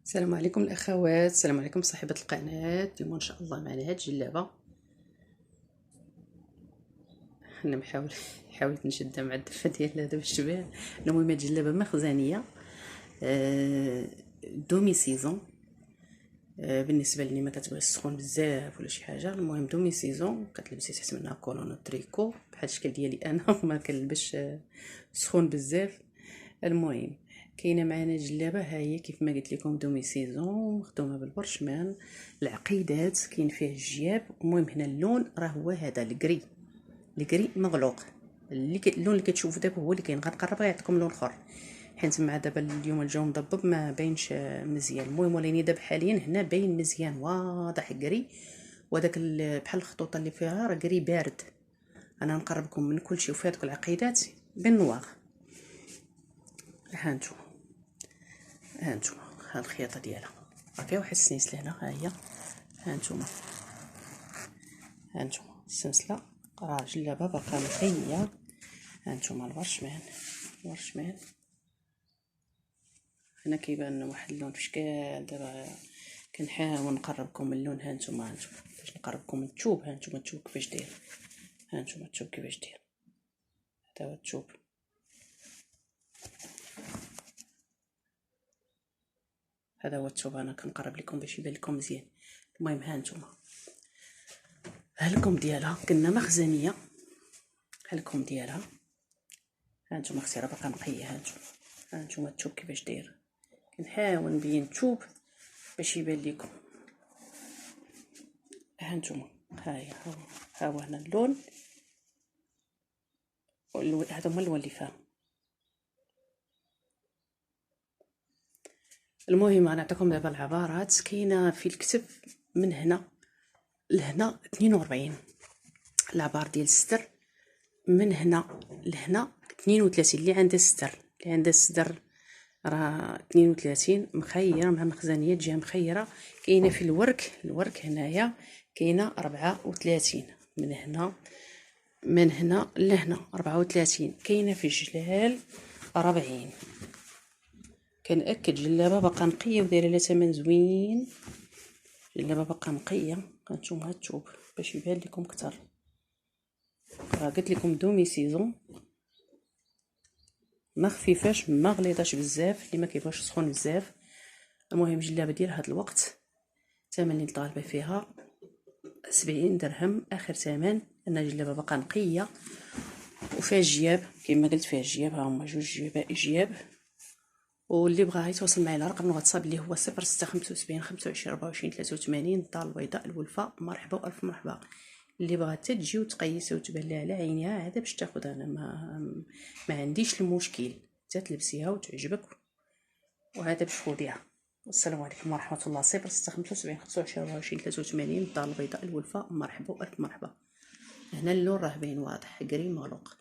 السلام عليكم الاخوات، السلام عليكم صاحبه القناه. اليوم ان شاء الله معنا هاد الجلابه. انا حاولت نشدها مع الدفه ديال هذا باش تبان. المهم هاد الجلابه مخزنيه دومي سيزون. بالنسبه لي ما كتبغيش تسخن بزاف ولا شي حاجه. المهم دومي سيزون كتلبسي تحت منها كولون تريكو بحال الشكل ديالي انا ما كنلبسش سخون بزاف. المهم كاينه معنا جلابه، ها هي كيف ما قلت لكم دومي سيزون مخدومه بالبرشمان. العقيدات كاين فيه الجياب. المهم هنا اللون راه هو هذا الكري مغلوق. اللون اللي كتشوفوا دابا هو اللي كاين. غنقرب غيعطيكم لون اخر حيت مع دابا اليوم الجو مضبب ما باينش مزيان. المهم وليني دابا حاليا هنا باين مزيان واضح كري، وداك بحال الخطوط اللي فيها راه كري بارد. انا نقربكم من كل شيء. وفي هذوك العقيدات بالنواغ. ها انتم ها الخياطه ديالها راه فيها واحد السنسله هنا. ها هي ها انتم السنسله راه جلابه باقا نقيه. ها انتم الورشمان هنا كيبان لنا واحد اللون في شكال. دابا كنحاول نقربكم من اللون. ها انتم باش نقربكم من الثوب. ها انتم الثوب كيفاش داير. هذا هو الثوب. انا كنقرب لكم باش يبان لكم مزيان. المهم ها انتم هالكم ديالها كنا مخزنيه. هالكم ديالها ها انتم اختي راه باقا نقيه. ها انتم الثوب كيفاش داير. كنحاول نبين الثوب باش يبان لكم. ها انتم ها هو هنا اللون. هذا هما اللون اللي فيها. المهم غنعطيكم دابا العبارات. كاينه في الكتب من هنا لهنا 42 العبار ديال الستر. من هنا لهنا 32 اللي عندها الستر راه 32 مخيره مع مخزنيه تجيها مخيره. كاينه في الورك هنايا كاينه 34 من هنا لهنا 34. كاينه في الجلال 40. كنأكد جلابه باقا نقيه ودايره لها ثمن زوين. جلابه باقا نقيه. هانتوما هاد الثوب باش يبان لكم كتر. راه قلت لكم دومي سيزون، ما خفيفاش ما غليظاش بزاف اللي ما كيبغيش سخون بزاف. المهم جلابه ديال هاد الوقت الثمن اللي طالبه فيها 70 درهم اخر ثمن. انا جلابه باقا نقيه وفيها الجياب كما قلت. فيها الجياب، ها هما جوج جياب. واللي بغى يتواصل معايا على رقم الواتساب اللي هو 0675 25 24 83. الدار البيضاء الولفه. مرحبا والف مرحبا. اللي بغات تجي وتقيس وتبان لها على عينيها عاد باش تاخذ. انا ما عنديش المشكل، حتى تلبسيها وتعجبك وهذا باش خذيها. السلام عليكم ورحمه الله. 0675 25 24 83. الدار البيضاء الولفه. مرحبا والف مرحبا. هنا اللون راه باين واضح كريم مغلوق.